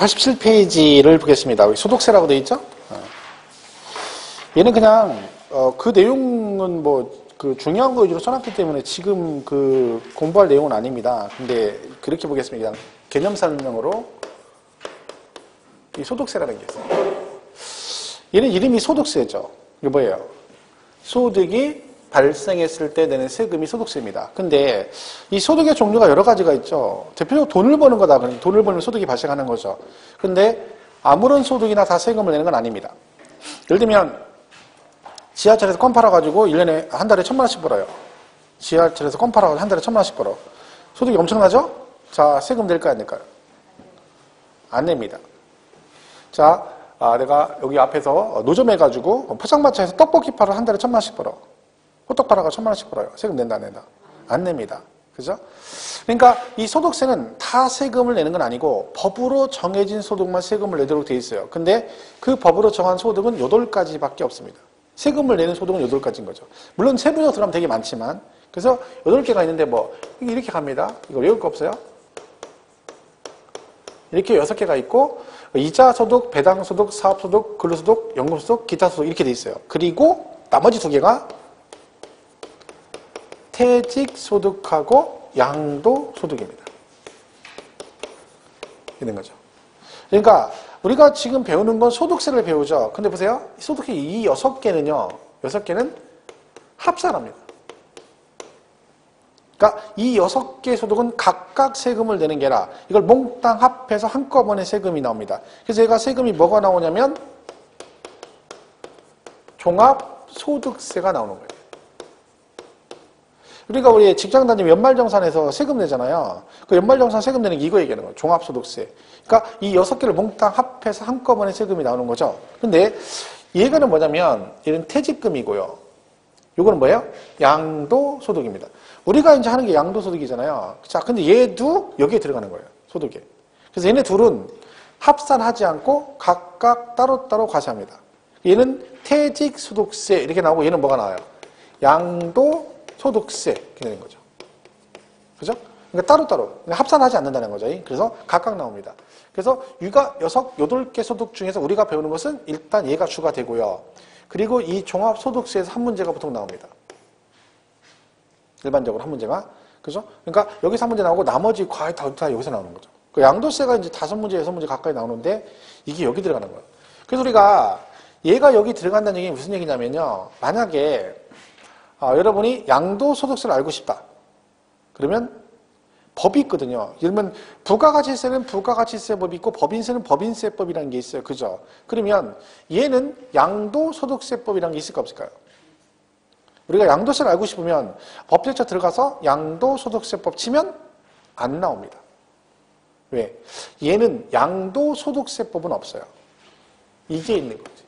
87페이지를 보겠습니다. 여기 소득세라고 되어 있죠? 얘는 그냥 그 내용은 뭐 그 중요한 거 위주로 써놨기 때문에 지금 그 공부할 내용은 아닙니다. 근데 그렇게 보겠습니다. 그냥 개념 설명으로 이 소득세라는 게 있어요. 얘는 이름이 소득세죠. 이게 뭐예요? 소득이 발생했을 때 내는 세금이 소득세입니다. 근데 이 소득의 종류가 여러 가지가 있죠. 대표적으로 돈을 버는 거다. 그러면 돈을 벌면 소득이 발생하는 거죠. 근데 아무런 소득이나 다 세금을 내는 건 아닙니다. 예를 들면 지하철에서 껌 팔아가지고 1년에 한 달에 1,000만 원씩 벌어요. 지하철에서 껌 팔아가지고 한 달에 1,000만 원씩 벌어. 소득이 엄청나죠? 자, 세금 낼까요? 안 낼까요? 안 냅니다. 자, 내가 여기 앞에서 노점해가지고 포장마차에서 떡볶이 팔아 한 달에 1,000만 원씩 벌어. 호떡 팔아가지고 1,000만 원씩 벌어요. 세금 낸다, 안 낸다? 안 냅니다. 그죠? 그러니까 이 소득세는 다 세금을 내는 건 아니고 법으로 정해진 소득만 세금을 내도록 돼 있어요. 근데 그 법으로 정한 소득은 8가지밖에 없습니다. 세금을 내는 소득은 8가지인 거죠. 물론 세부적으로 들어가면 되게 많지만 그래서 8개가 있는데 뭐 이렇게 갑니다. 이거 외울 거 없어요? 이렇게 6개가 있고 이자소득, 배당소득, 사업소득, 근로소득, 연금소득, 기타소득 이렇게 돼 있어요. 그리고 나머지 2개가 퇴직소득하고 양도소득입니다. 있는 거죠. 그러니까 우리가 지금 배우는 건 소득세를 배우죠. 근데 보세요. 소득세 이 6개는요. 6개는 합산합니다. 그러니까 이 6개 소득은 각각 세금을 내는 게 아니라 이걸 몽땅 합해서 한꺼번에 세금이 나옵니다. 그래서 얘가 세금이 뭐가 나오냐면 종합소득세가 나오는 거예요. 우리가 우리 직장 다니면 연말정산에서 세금 내잖아요. 그 연말정산 세금 내는 게 이거 얘기하는 거예요. 종합소득세. 그러니까 이 6개를 몽땅 합해서 한꺼번에 세금이 나오는 거죠. 근데 얘가는 뭐냐면 얘는 퇴직금이고요. 요거는 뭐예요? 양도소득입니다. 우리가 이제 하는 게 양도소득이잖아요. 자, 근데 얘도 여기에 들어가는 거예요. 소득에. 그래서 얘네 둘은 합산하지 않고 각각 따로따로 과세합니다. 얘는 퇴직소득세 이렇게 나오고 얘는 뭐가 나와요? 양도소득세 이렇게 되는 거죠. 그죠? 그러니까 따로따로 합산하지 않는다는 거죠. 그래서 각각 나옵니다. 그래서 얘가 8개 소득 중에서 우리가 배우는 것은 일단 얘가 주가 되고요. 그리고 이 종합소득세에서 한 문제가 보통 나옵니다. 일반적으로 한 문제가. 그죠? 그러니까 여기서 한 문제 나오고 나머지 과외 다 여기서 나오는 거죠. 그 양도세가 이제 5문제, 6문제 가까이 나오는데 이게 여기 들어가는 거예요. 그래서 우리가 얘가 여기 들어간다는 얘기는 무슨 얘기냐면요. 만약에 여러분이 양도소득세를 알고 싶다. 그러면 법이 있거든요. 예를 들면 부가가치세는 부가가치세법이 있고 법인세는 법인세법이라는 게 있어요. 그죠? 그러면 얘는 양도소득세법이라는 게 있을까 없을까요? 우리가 양도세를 알고 싶으면 법제처 들어가서 양도소득세법 치면 안 나옵니다. 왜? 얘는 양도소득세법은 없어요. 이게 있는 거지.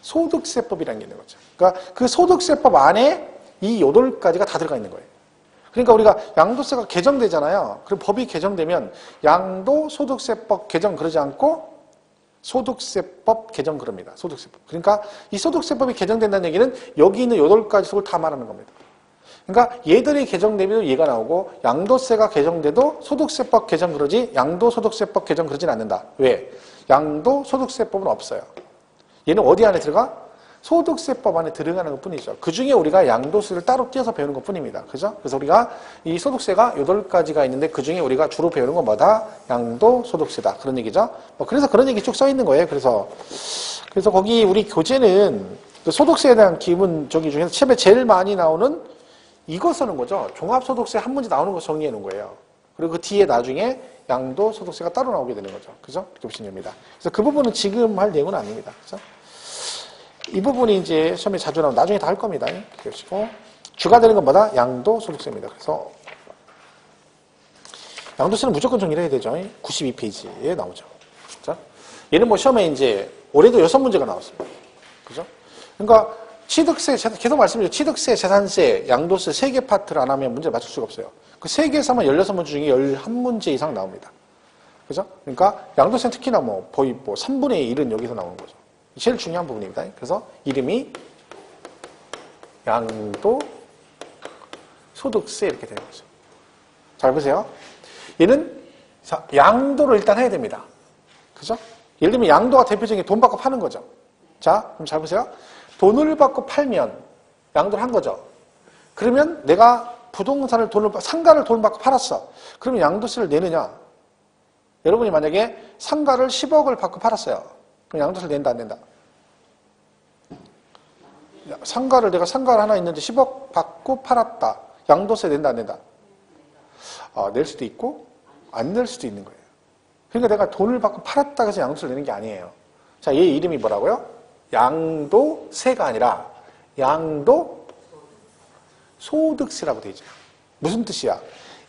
소득세법이라는 게 있는 거죠. 그러니까 그 소득세법 안에 이 8가지가 다 들어가 있는 거예요. 그러니까 우리가 양도세가 개정되잖아요. 그럼 법이 개정되면 양도소득세법 개정 그러지 않고 소득세법 개정 그럽니다. 소득세법. 그러니까 이 소득세법이 개정된다는 얘기는 여기 있는 8가지 속을 다 말하는 겁니다. 그러니까 얘들이 개정되면 얘가 나오고 양도세가 개정돼도 소득세법 개정 그러지 양도소득세법 개정 그러진 않는다. 왜? 양도소득세법은 없어요. 얘는 어디 안에 들어가? 소득세법 안에 들어가는 것 뿐이죠. 그 중에 우리가 양도세를 따로 띄어서 배우는 것 뿐입니다. 그죠? 그래서 우리가 이 소득세가 8가지가 있는데 그 중에 우리가 주로 배우는 건 뭐다? 양도소득세다. 그런 얘기죠. 그래서 그런 얘기 쭉 써 있는 거예요. 그래서 거기 우리 교재는 그 소득세에 대한 기본적인 중에서 챕에 제일 많이 나오는 이거 쓰는 거죠. 종합소득세 한 문제 나오는 거 정리해 놓은 거예요. 그리고 그 뒤에 나중에 양도소득세가 따로 나오게 되는 거죠. 그죠? 이렇게 보시면 됩니다. 그래서 그 부분은 지금 할 내용은 아닙니다. 그죠? 이 부분이 이제 시험에 자주 나오면 나중에 다 할 겁니다. 그러시고 주가 되는 건 뭐다? 양도소득세입니다. 그래서 양도세는 무조건 정리를 해야 되죠. 92페이지에 나오죠. 그죠? 얘는 뭐 시험에 이제 올해도 6문제가 나왔습니다. 그죠? 그러니까 취득세, 계속 말씀드리죠. 취득세, 재산세, 양도세 3개 파트를 안 하면 문제를 맞출 수가 없어요. 그 3개에서 하면 16문제 중에 11문제 이상 나옵니다. 그죠? 그러니까 양도세는 특히나 뭐 거의 뭐 3분의 1은 여기서 나오는 거죠. 제일 중요한 부분입니다. 그래서 이름이 양도소득세 이렇게 되는 거죠. 잘 보세요. 얘는 자, 양도를 일단 해야 됩니다. 그죠? 예를 들면 양도가 대표적인 돈 받고 파는 거죠. 자, 그럼 잘 보세요. 돈을 받고 팔면 양도를 한 거죠. 그러면 내가 부동산을 상가를 돈 받고 팔았어. 그러면 양도세를 내느냐? 여러분이 만약에 상가를 10억을 받고 팔았어요. 그럼 양도세를 낸다, 안 낸다? 내가 상가를 하나 있는데 10억 받고 팔았다. 양도세 낸다, 안 낸다? 낼 수도 있고, 안 낼 수도 있는 거예요. 그러니까 내가 돈을 받고 팔았다고 해서 양도세를 내는 게 아니에요. 자, 얘 이름이 뭐라고요? 양도세가 아니라 양도소득세라고 되어 있죠. 무슨 뜻이야?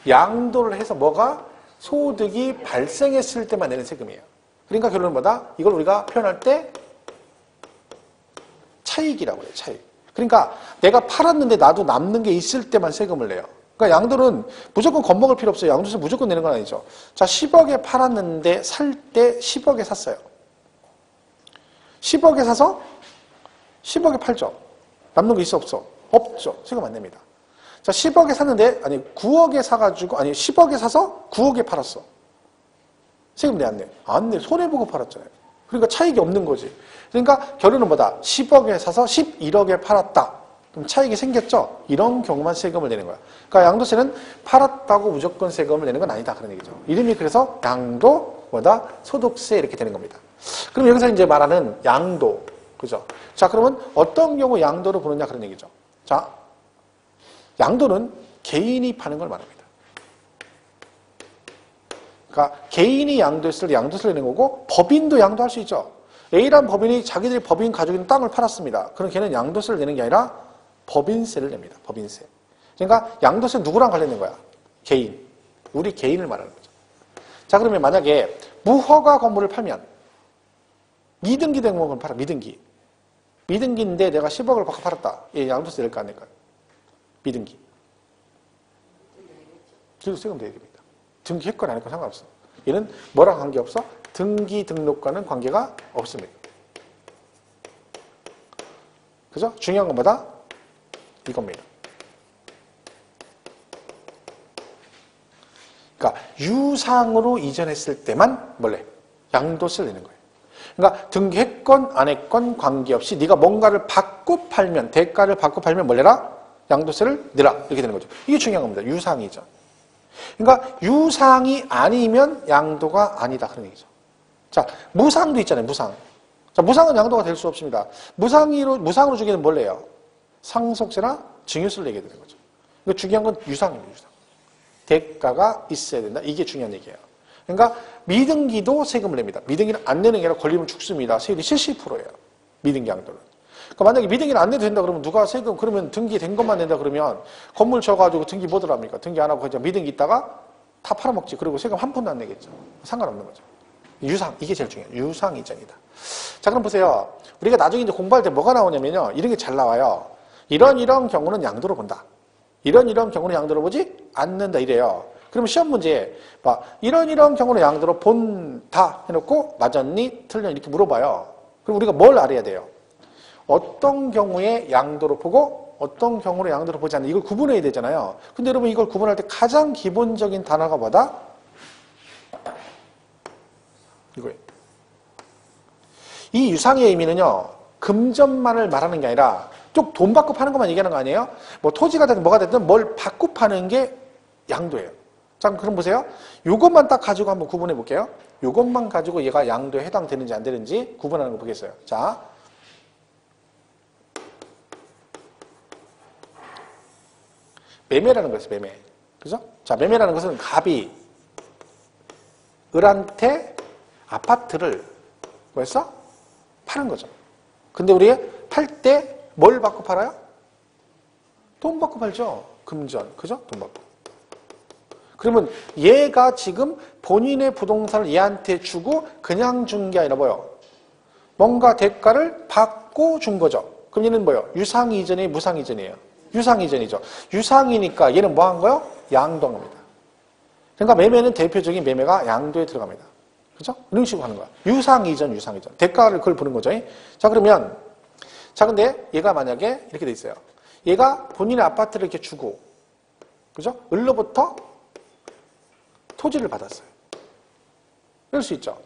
양도를 해서 뭐가? 소득이 발생했을 때만 내는 세금이에요. 그러니까 결론은 뭐다? 이걸 우리가 표현할 때 차익이라고 해요. 차익. 그러니까 내가 팔았는데 나도 남는 게 있을 때만 세금을 내요. 그러니까 양도는 무조건 겁먹을 필요 없어요. 양도세 무조건 내는 건 아니죠. 자, 10억에 팔았는데 살 때 10억에 샀어요. 10억에 사서 10억에 팔죠. 남는 거 있어 없어? 없죠. 세금 안 냅니다. 자, 10억에 샀는데 9억에 사가지고 10억에 사서 9억에 팔았어. 세금 내 안 내? 안 내. 손해보고 팔았잖아요. 그러니까 차익이 없는 거지. 그러니까 결론은 뭐다? 10억에 사서 11억에 팔았다. 그럼 차익이 생겼죠? 이런 경우만 세금을 내는 거야. 그러니까 양도세는 팔았다고 무조건 세금을 내는 건 아니다. 그런 얘기죠. 이름이 그래서 양도, 소득세 이렇게 되는 겁니다. 그럼 여기서 이제 말하는 양도. 그죠? 자, 그러면 어떤 경우 양도를 보느냐 그런 얘기죠. 자, 양도는 개인이 파는 걸 말합니다. 그러니까 개인이 양도했을 때 양도세를 내는 거고 법인도 양도할 수 있죠. A라는 법인이 자기들이 법인 가지고 있는 땅을 팔았습니다. 그럼 걔는 양도세를 내는 게 아니라 법인세를 냅니다. 법인세. 그러니까 양도세는 누구랑 관련된 거야? 개인. 우리 개인을 말하는 거죠. 자, 그러면 만약에 무허가 건물을 팔면 미등기 된 건물을 팔아. 미등기인데 내가 10억을 받고 팔았다. 얘 양도세 낼까 안 낼까요? 미등기. 그래도 세금 내야 됩니다. 등기했건 안 했건 상관없어. 얘는 뭐랑 관계없어? 등기 등록과는 관계가 없습니다. 그죠? 중요한 건 뭐다? 이겁니다. 그러니까 유상으로 이전했을 때만 양도세를 내는 거예요. 그러니까 등기했건 안 했건 관계없이 네가 뭔가를 받고 팔면, 대가를 받고 팔면 양도세를 내라. 이렇게 되는 거죠. 이게 중요한 겁니다. 유상이죠. 그러니까 유상이 아니면 양도가 아니다. 그런 얘기죠. 자, 무상도 있잖아요. 무상. 자, 무상은 양도가 될 수 없습니다. 무상으로 주기는 뭘 내요? 상속세나 증여세를 내게 되는 거죠. 그러니까 중요한 건 유상입니다. 유상. 대가가 있어야 된다. 이게 중요한 얘기예요. 그러니까 미등기도 세금을 냅니다. 미등기는 안 내는 게 아니라 걸리면 죽습니다. 세율이 70%예요. 미등기 양도는. 그러니까 만약에 미등기는 안 내도 된다 그러면 누가 세금 그러면 등기된 것만 낸다 그러면 건물 쳐가지고 등기 뭐들 합니까? 등기 안 하고 그냥 미등기 있다가 다 팔아먹지. 그리고 세금 한 푼도 안 내겠죠. 상관없는 거죠. 유상, 이게 제일 중요해요. 유상 이전이다. 자, 그럼 보세요. 우리가 나중에 이제 공부할 때 뭐가 나오냐면요. 이런 게 잘 나와요. 이런 경우는 양도로 본다. 이런 경우는 양도로 보지 않는다 이래요. 그러면 시험 문제에 이런 경우는 양도로 본다 해놓고 맞았니? 틀렸니? 이렇게 물어봐요. 그럼 우리가 뭘 알아야 돼요? 어떤 경우에 양도로 보고 어떤 경우로 양도로 보지 않는 이걸 구분해야 되잖아요. 근데 여러분 이걸 구분할 때 가장 기본적인 단어가 뭐다? 이거예요. 이 유상의 의미는요. 금전만을 말하는 게 아니라 쭉 돈 받고 파는 것만 얘기하는 거 아니에요? 뭐 토지가 됐든 뭐가 됐든 뭘 받고 파는 게 양도예요. 자, 그럼 보세요. 요것만 딱 가지고 한번 구분해 볼게요. 요것만 가지고 얘가 양도에 해당되는지 안 되는지 구분하는 거 보겠어요. 자, 매매라는 거였어요. 매매. 그죠? 자, 매매라는 것은 갑이 을한테 아파트를 뭐했어? 파는 거죠. 근데 우리 팔 때 뭘 받고 팔아요? 돈 받고 팔죠. 금전. 그죠? 돈 받고. 그러면 얘가 지금 본인의 부동산을 얘한테 주고 그냥 준 게 아니라 뭐요? 뭔가 대가를 받고 준 거죠. 그럼 얘는 뭐요? 유상 이전이에요? 무상 이전이에요? 유상 이전이죠. 유상이니까 얘는 뭐 한 거요? 양도한 겁니다. 그러니까 매매는 대표적인 매매가 양도에 들어갑니다. 그죠? 이런 식으로 하는 거야. 유상 이전, 유상 이전. 대가를 그걸 보는 거죠. 자, 그러면 자, 근데 얘가 만약에 이렇게 돼 있어요. 얘가 본인의 아파트를 이렇게 주고, 그죠? 을로부터 토지를 받았어요. 이럴 수 있죠.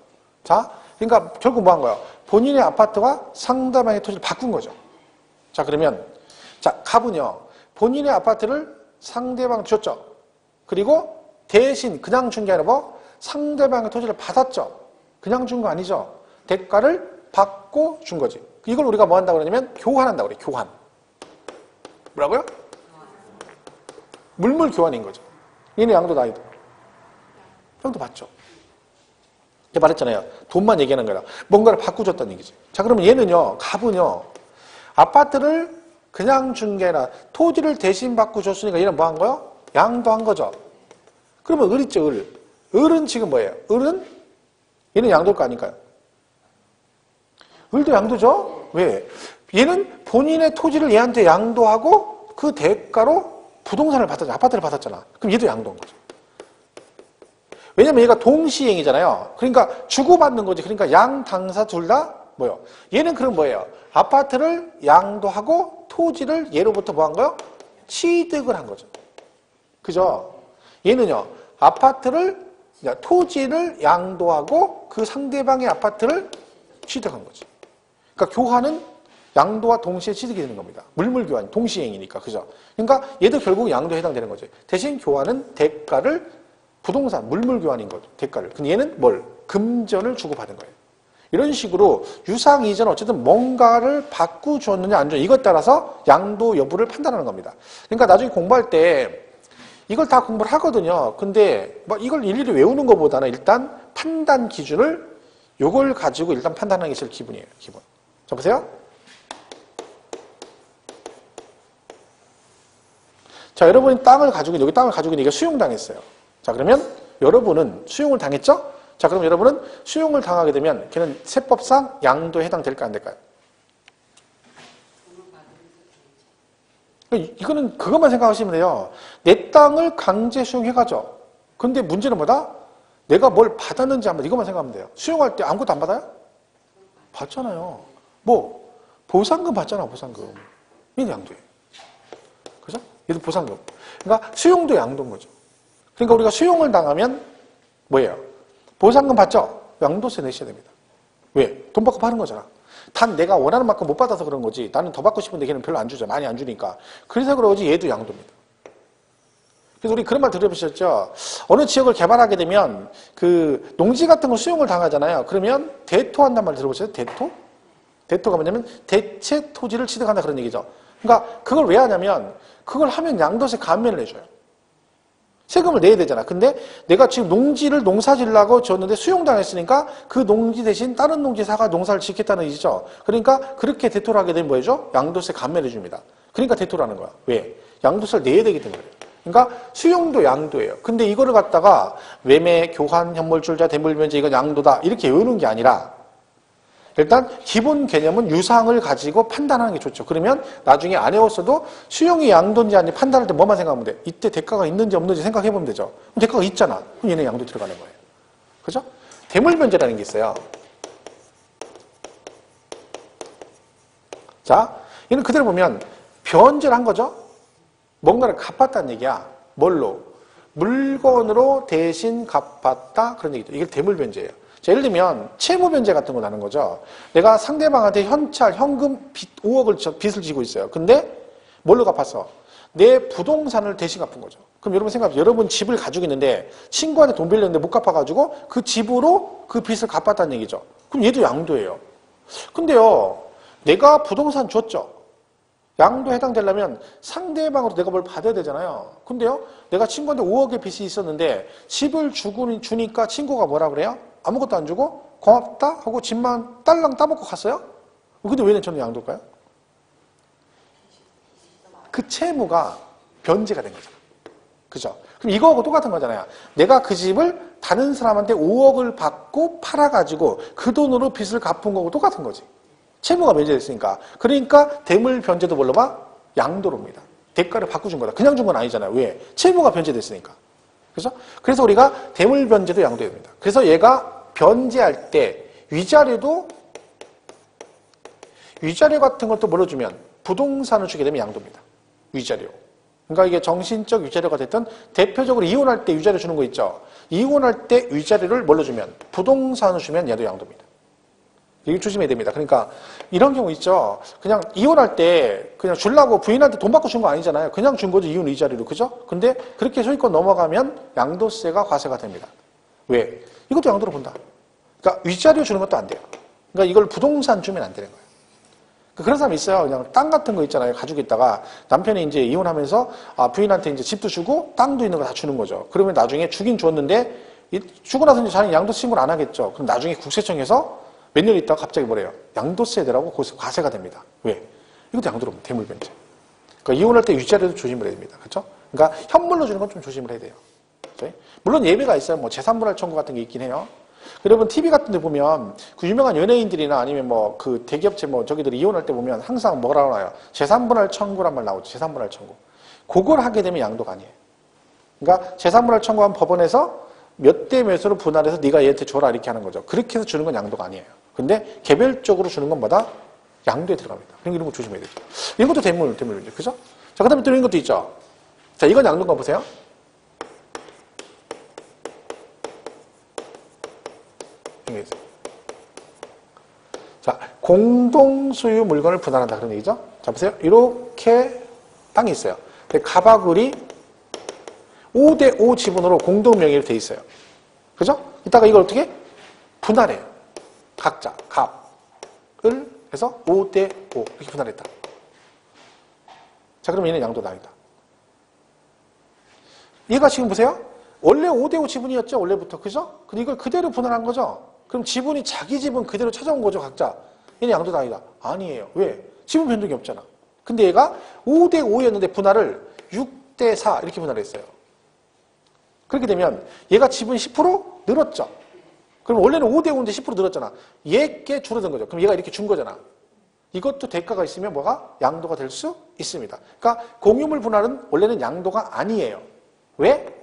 자, 그러니까 결국 뭐 한 거예요? 본인의 아파트와 상대방의 토지를 바꾼 거죠. 자, 그러면 자, 갑은요. 본인의 아파트를 상대방 줬죠. 그리고 대신 그냥 준 게 아니라 뭐? 상대방의 토지를 받았죠. 그냥 준 거 아니죠. 대가를 받고 준 거지. 이걸 우리가 뭐 한다고 그러냐면 교환한다고 그래. 교환. 뭐라고요? 물물 교환인 거죠. 얘는 양도 나이도. 형도 받죠. 제가 말했잖아요. 돈만 얘기하는 거라. 뭔가를 바꾸줬다는 얘기지. 자, 그러면 얘는요. 갑은요. 아파트를 그냥 준 게 아니라 토지를 대신 받고 줬으니까 얘는 뭐 한 거요? 양도한 거죠. 그러면 을 있죠. 을. 을은 지금 뭐예요? 을은 얘는 양도일 거 아닐까요? 을도 양도죠? 왜? 얘는 본인의 토지를 얘한테 양도하고 그 대가로 부동산을 받았잖아. 아파트를 받았잖아. 그럼 얘도 양도한 거죠. 왜냐면 얘가 동시행이잖아요. 그러니까 주고받는 거지. 그러니까 양 당사 둘 다 뭐요? 얘는 그럼 뭐예요? 아파트를 양도하고 토지를 얘로부터 뭐 한 거요? 취득을 한 거죠. 그죠? 얘는요. 아파트를 토지를 양도하고 그 상대방의 아파트를 취득한 거지. 그러니까 교환은 양도와 동시에 취득이 되는 겁니다. 물물교환, 동시행이니까. 그죠? 그러니까 얘도 결국 양도에 해당되는 거죠. 대신 교환은 대가를 부동산, 물물교환인 거죠. 대가를. 근데 얘는 뭘? 금전을 주고받은 거예요. 이런 식으로 유상 이전 어쨌든 뭔가를 바꾸줬느냐 안 줬느냐 이것 따라서 양도 여부를 판단하는 겁니다. 그러니까 나중에 공부할 때 이걸 다 공부를 하거든요. 근데 뭐 이걸 일일이 외우는 것보다는 일단 판단 기준을 요걸 가지고 일단 판단하는 게 제일 기본이에요. 기본. 자, 보세요. 자, 여러분이 땅을 가지고 있는, 여기 땅을 가지고 있는 이게 수용당했어요. 자, 그러면 여러분은 수용을 당했죠? 자, 그럼 여러분은 수용을 당하게 되면 걔는 세법상 양도에 해당될까 안 될까요? 이거는 그것만 생각하시면 돼요. 내 땅을 강제 수용해가죠. 근데 문제는 뭐다? 내가 뭘 받았는지 한번 이것만 생각하면 돼요. 수용할 때 아무것도 안 받아요? 받잖아요. 뭐 보상금 받잖아. 보상금. 이게 양도예요. 그죠? 얘도 보상금. 그러니까 수용도 양도인 거죠. 그러니까 우리가 수용을 당하면 뭐예요? 보상금 받죠? 양도세 내셔야 됩니다. 왜? 돈 받고 파는 거잖아. 단 내가 원하는 만큼 못 받아서 그런 거지. 나는 더 받고 싶은데 걔는 별로 안 주죠. 많이 안 주니까. 그래서 그러지 얘도 양도입니다. 그래서 우리 그런 말 들어보셨죠? 어느 지역을 개발하게 되면 그 농지 같은 거 수용을 당하잖아요. 그러면 대토한단 말 들어보셨어요? 대토? 대토가 뭐냐면 대체 토지를 취득한다 그런 얘기죠. 그러니까 그걸 왜 하냐면 그걸 하면 양도세 감면을 해줘요. 세금을 내야 되잖아. 근데 내가 지금 농지를 농사지려고 줬는데 수용당했으니까 그 농지 대신 다른 농지사가 농사를 짓겠다는 얘기죠. 그러니까 그렇게 대토를 하게 되면 뭐죠? 양도세 감면해 줍니다. 그러니까 대토를 하는 거야. 왜? 양도세를 내야 되기 때문에. 그러니까 수용도 양도예요. 근데 이거를 갖다가 매매, 교환, 현물출자, 대물면제 이건 양도다 이렇게 외우는 게 아니라 일단 기본 개념은 유상을 가지고 판단하는 게 좋죠. 그러면 나중에 안 외웠어도 수용이 양도인지 아닌지 판단할 때 뭐만 생각하면 돼? 이때 대가가 있는지 없는지 생각해보면 되죠. 그럼 대가가 있잖아. 그럼 얘는 양도 들어가는 거예요. 그죠? 대물변제라는 게 있어요. 자, 얘는 그대로 보면 변제를 한 거죠. 뭔가를 갚았다는 얘기야. 뭘로? 물건으로 대신 갚았다 그런 얘기죠. 이게 대물변제예요. 자, 예를 들면 채무변제 같은 거 나는 거죠. 내가 상대방한테 현찰, 현금 5억을 빚을 지고 있어요. 근데 뭘로 갚았어? 내 부동산을 대신 갚은 거죠. 그럼 여러분 생각해보세요. 여러분 집을 가지고 있는데 친구한테 돈 빌렸는데 못 갚아가지고 그 집으로 그 빚을 갚았다는 얘기죠. 그럼 얘도 양도예요. 근데요, 내가 부동산 줬죠. 양도에 해당되려면 상대방으로 내가 뭘 받아야 되잖아요. 근데요, 내가 친구한테 5억의 빚이 있었는데 집을 주니까 친구가 뭐라 그래요? 아무것도 안 주고 고맙다 하고 집만 딸랑 따먹고 갔어요? 근데 왜 저는 양도일까요? 그 채무가 변제가 된 거잖아. 그죠? 그럼 이거하고 똑같은 거잖아요. 내가 그 집을 다른 사람한테 5억을 받고 팔아가지고 그 돈으로 빚을 갚은 거하고 똑같은 거지. 채무가 변제됐으니까. 그러니까 대물 변제도 뭘로 봐? 양도로입니다. 대가를 바꿔준 거다. 그냥 준 건 아니잖아요. 왜? 채무가 변제됐으니까. 그죠? 그래서 우리가 대물 변제도 양도해야 됩니다. 그래서 얘가 변제할 때 위자료 같은 것도 뭘로 주면 부동산을 주게 되면 양도입니다. 위자료. 그러니까 이게 정신적 위자료가 됐든 대표적으로 이혼할 때 위자료 주는 거 있죠. 이혼할 때 위자료를 뭘로 주면? 부동산을 주면 얘도 양도입니다. 이거 조심해야 됩니다. 그러니까 이런 경우 있죠. 그냥 이혼할 때 그냥 주려고 부인한테 돈 받고 준 거 아니잖아요. 그냥 준 거죠. 이혼 위자료로. 그죠? 근데 그렇게 소유권 넘어가면 양도세가 과세가 됩니다. 왜? 이것도 양도로 본다. 그러니까 위자료 주는 것도 안 돼요. 그러니까 이걸 부동산 주면 안 되는 거예요. 그런 사람 있어요. 그냥 땅 같은 거 있잖아요. 가지고 있다가 남편이 이제 이혼하면서 부인한테 이제 집도 주고 땅도 있는 거 다 주는 거죠. 그러면 나중에 주긴 줬는데 주고 나서 이제 자기는 양도세 신고를 안 하겠죠. 그럼 나중에 국세청에서 몇 년 있다가 갑자기 뭐래요? 양도세 내라고 거기서 과세가 됩니다. 왜? 이것도 양도로 보면 대물변제. 그러니까 이혼할 때 위자료도 조심을 해야 됩니다. 그렇죠? 그러니까 현물로 주는 건 좀 조심을 해야 돼요. 그렇죠? 물론 예외가 있어요. 뭐 재산분할 청구 같은 게 있긴 해요. 여러분 TV 같은 데 보면 그 유명한 연예인들이나 아니면 뭐 그 대기업체 뭐 저기들이 이혼할 때 보면 항상 뭐라고 나와요? 재산분할 청구란 말 나오죠. 재산분할 청구. 그걸 하게 되면 양도가 아니에요. 그러니까 재산분할 청구한 법원에서 몇 대 몇으로 분할해서 네가 얘한테 줘라 이렇게 하는 거죠. 그렇게 해서 주는 건 양도가 아니에요. 근데 개별적으로 주는 건 뭐다? 양도에 들어갑니다. 그러니까 이런 거 조심해야 되죠. 이런 것도 대물이죠. 그죠? 자, 그 다음에 또 이런 것도 있죠. 자, 이건 양도인가 보세요. 자, 공동소유 물건을 분할한다 그런 얘기죠. 자, 보세요. 이렇게 땅이 있어요. 근데 갑하굴이 5대5 지분으로 공동명의로 돼 있어요. 그죠? 이따가 이걸 어떻게? 분할해요. 각자 갑을 해서 5대5 이렇게 분할했다. 자, 그럼 얘는 양도다. 얘가 지금 보세요. 원래 5대5 지분이었죠. 원래부터. 그죠? 근데 이걸 그대로 분할한 거죠. 그럼 지분이 자기 지분 그대로 찾아온 거죠. 각자. 얘는 양도다. 아니에요. 왜? 지분 변동이 없잖아. 근데 얘가 5대5였는데 분할을 6대4 이렇게 분할했어요. 그렇게 되면 얘가 지분이 10% 늘었죠. 그럼 원래는 5대5인데 10% 늘었잖아. 얘께 줄어든 거죠. 그럼 얘가 이렇게 준 거잖아. 이것도 대가가 있으면 뭐가? 양도가 될 수 있습니다. 그러니까 공유물 분할은 원래는 양도가 아니에요. 왜?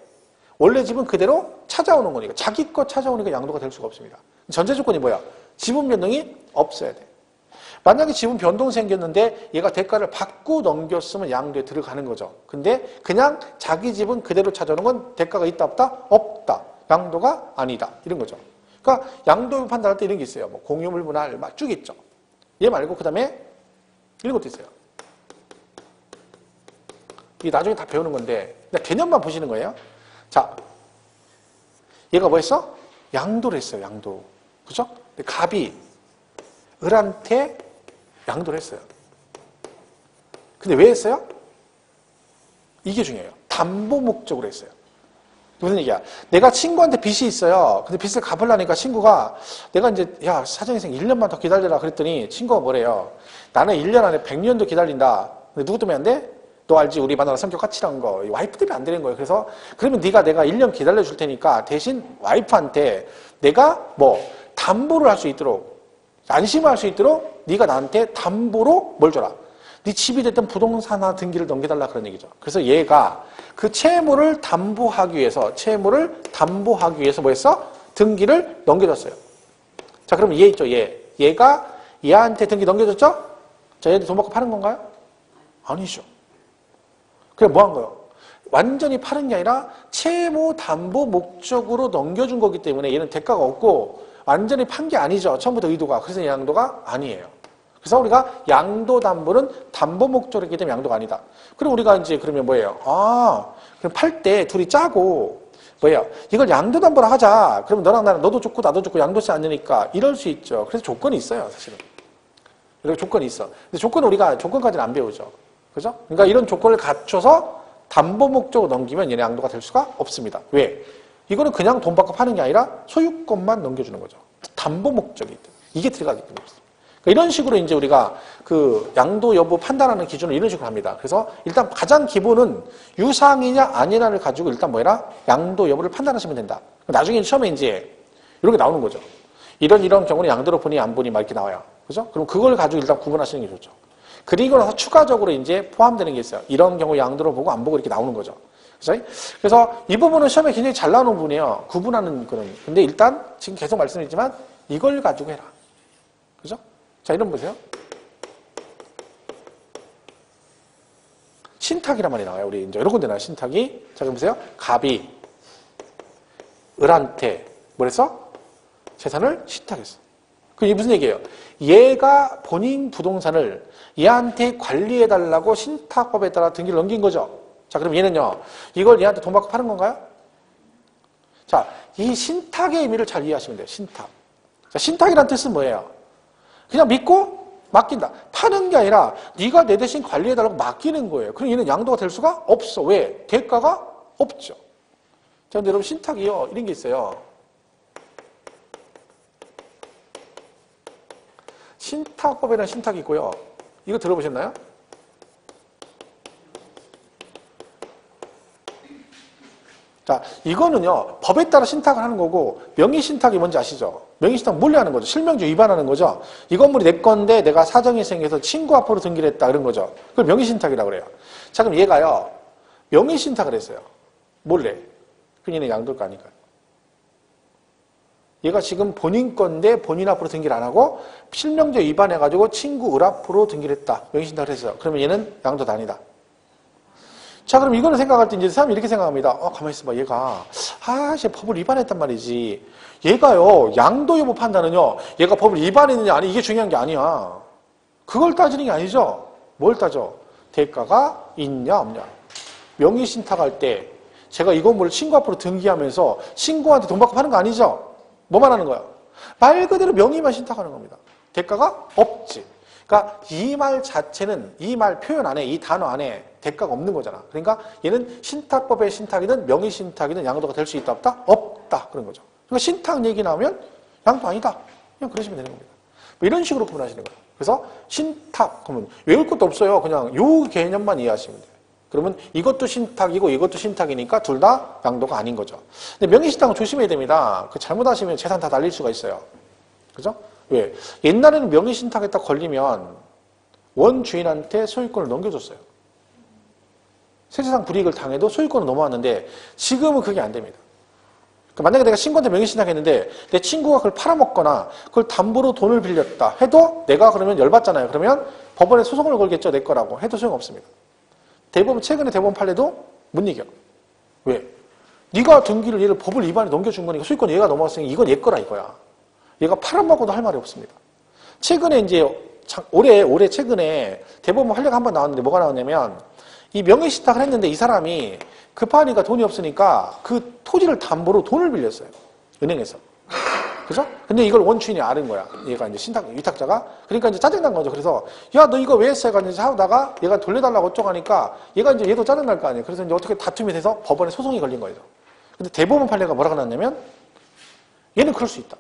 원래 집은 그대로 찾아오는 거니까. 자기 거 찾아오니까 양도가 될 수가 없습니다. 전제 조건이 뭐야? 지분 변동이 없어야 돼. 만약에 지분 변동 생겼는데 얘가 대가를 받고 넘겼으면 양도에 들어가는 거죠. 근데 그냥 자기 집은 그대로 찾아오는 건 대가가 있다 없다? 없다. 양도가 아니다. 이런 거죠. 그러니까 양도 판단할 때 이런 게 있어요. 뭐 공유물 분할 막 쭉 있죠. 얘 말고 그 다음에 이런 것도 있어요. 이게 나중에 다 배우는 건데 그냥 개념만 보시는 거예요. 자, 얘가 뭐 했어? 양도를 했어요. 양도. 그죠? 근데 갑이 을한테 양도를 했어요. 근데 왜 했어요? 이게 중요해요. 담보 목적으로 했어요. 무슨 얘기야? 내가 친구한테 빚이 있어요. 근데 빚을 갚으려니까 친구가 내가 이제 야 사장님 1년만 더 기다려라 그랬더니 친구가 뭐래요? 나는 1년 안에 100년도 기다린다. 근데 누구 때문에 안 돼? 너 알지? 우리 마누라 성격 까칠한 거. 와이프 때문에 안 되는 거예요. 그래서 그러면 내가 1년 기다려줄 테니까 대신 와이프한테 내가 뭐 담보를 할 수 있도록 안심을 할 수 있도록 네가 나한테 담보로 뭘 줘라? 네 집이 됐든 부동산이나 등기를 넘겨달라 그런 얘기죠. 그래서 얘가 그 채무를 담보하기 위해서 뭐 했어? 등기를 넘겨줬어요. 자, 그럼 얘 있죠, 얘. 얘가 얘한테 등기 넘겨줬죠? 자, 얘한테 돈 받고 파는 건가요? 아니죠. 그래, 뭐 한 거예요? 완전히 파는 게 아니라 채무 담보 목적으로 넘겨준 거기 때문에 얘는 대가가 없고 완전히 판 게 아니죠. 처음부터 의도가. 그래서 양도가 아니에요. 그래서 우리가 양도 담보는 담보 목적으로 했기 때문에 양도가 아니다. 그럼 우리가 이제 그러면 뭐예요? 그럼 팔 때 둘이 짜고 뭐예요? 이걸 양도 담보로 하자. 그러면 너랑 나랑 너도 좋고 나도 좋고 양도세 안 내니까 이럴 수 있죠. 그래서 조건이 있어요, 사실은. 이렇게 조건이 있어. 근데 조건은 우리가 조건까지는 안 배우죠. 그죠? 그러니까 이런 조건을 갖춰서 담보 목적으로 넘기면 얘네 양도가 될 수가 없습니다. 왜? 이거는 그냥 돈 받고 파는 게 아니라 소유권만 넘겨주는 거죠. 담보 목적이 있다. 이게 들어가기 때문에 그렇습니다. 그러니까 이런 식으로 이제 우리가 그 양도 여부 판단하는 기준을 이런 식으로 합니다. 그래서 일단 가장 기본은 유상이냐 아니냐를 가지고 일단 뭐해라? 양도 여부를 판단하시면 된다. 나중에 처음에 이제 이렇게 나오는 거죠. 이런 경우는 양도로 보니 안 보니 막 이렇게 나와요. 그죠? 그럼 그걸 가지고 일단 구분하시는 게 좋죠. 그리고 나서 추가적으로 이제 포함되는 게 있어요. 이런 경우 양도로 보고 안 보고 이렇게 나오는 거죠. 그래서 이 부분은 시험에 굉장히 잘 나오는 부분이에요. 구분하는 거는. 근데 일단 지금 계속 말씀드리지만 이걸 가지고 해라. 그죠? 자, 이런 거 보세요. 신탁이란 말이 나와요. 우리 이제 이런 건데 나와요. 신탁이. 자, 그럼 보세요. 갑이 을한테 뭐랬어? 재산을 신탁했어. 그게 무슨 얘기예요? 얘가 본인 부동산을 얘한테 관리해달라고 신탁법에 따라 등기를 넘긴 거죠. 자, 그럼 얘는요, 이걸 얘한테 돈 받고 파는 건가요? 자, 이 신탁의 의미를 잘 이해하시면 돼요. 신탁. 자, 신탁이란 뜻은 뭐예요? 그냥 믿고 맡긴다. 파는 게 아니라 네가 내 대신 관리해달라고 맡기는 거예요. 그럼 얘는 양도가 될 수가 없어. 왜? 대가가 없죠. 자, 근데 여러분 신탁이요, 이런 게 있어요. 신탁법에는 신탁이 있고요. 이거 들어보셨나요? 자, 이거는요, 법에 따라 신탁을 하는 거고, 명의신탁이 뭔지 아시죠? 명의신탁 몰래 하는 거죠. 실명제 위반하는 거죠. 이 건물이 내 건데 내가 사정일생에서 친구 앞으로 등기를 했다, 그런 거죠. 그걸 명의신탁이라고 그래요. 자, 그럼 얘가요, 명의신탁을 했어요. 몰래. 그럼 얘는 양도일 거 아닐까요? 얘가 지금 본인 건데 본인 앞으로 등기를 안 하고 실명제 위반해가지고 친구 을 앞으로 등기를 했다. 명의신탁을 했어요. 그러면 얘는 양도도 아니다. 자, 그럼 이거를 생각할 때 이제 사람이 이렇게 생각합니다. 가만히 있어봐. 얘가, 쟤 법을 위반했단 말이지. 얘가요, 양도 여부 판단은요, 얘가 법을 위반했느냐, 아니, 이게 중요한 게 아니야. 그걸 따지는 게 아니죠. 뭘 따져? 대가가 있냐, 없냐. 명의신탁할 때, 제가 이 건물을 친구 앞으로 등기하면서 친구한테 돈 받고 파는 거 아니죠? 뭐만 하는 거야? 말 그대로 명의만 신탁하는 겁니다. 대가가 없지. 그러니까 이 말 자체는, 이 말 표현 안에, 이 단어 안에 대가가 없는 거잖아. 그러니까 얘는 신탁법의 신탁이든 명의신탁이든 양도가 될 수 있다, 없다? 없다. 그런 거죠. 그러니까 신탁 얘기 나오면 양도 아니다. 그냥 그러시면 되는 겁니다. 뭐 이런 식으로 구분하시는 거예요. 그래서 신탁, 그러면 외울 것도 없어요. 그냥 요 개념만 이해하시면 돼요. 그러면 이것도 신탁이고 이것도 신탁이니까 둘 다 양도가 아닌 거죠. 근데 명의신탁은 조심해야 됩니다. 그 잘못하시면 재산 다 날릴 수가 있어요. 그죠? 왜? 옛날에는 명의신탁에 딱 걸리면 원주인한테 소유권을 넘겨줬어요. 세제상 불이익을 당해도 소유권은 넘어왔는데 지금은 그게 안 됩니다. 그러니까 만약에 내가 친구한테 명의신탁했는데 내 친구가 그걸 팔아먹거나 그걸 담보로 돈을 빌렸다 해도 내가 그러면 열받잖아요. 그러면 법원에 소송을 걸겠죠. 내 거라고 해도 소용없습니다. 대법원, 최근에 대법원 판례도 못 이겨. 왜? 네가 등기를 얘를 법을 위반해 넘겨준 거니까 소유권 얘가 넘어왔으니까 이건 얘 거라 이거야. 얘가 팔아먹어도 할 말이 없습니다. 최근에 이제 올해 최근에 대법원 판례가 한 번 나왔는데 뭐가 나왔냐면 이 명의신탁을 했는데 이 사람이 급하니까 돈이 없으니까 그 토지를 담보로 돈을 빌렸어요. 은행에서. 그죠? 근데 이걸 원주인이 아는 거야. 얘가 이제 위탁자가. 그러니까 이제 짜증난 거죠. 그래서 야, 너 이거 왜 했어? 해가지고 이제 하다가 얘가 돌려달라고 어쩌고 하니까 얘가 이제 얘도 짜증날 거 아니에요. 그래서 이제 어떻게 다툼이 돼서 법원에 소송이 걸린 거예요. 근데 대법원 판례가 뭐라고 나왔냐면 얘는 그럴 수 있다.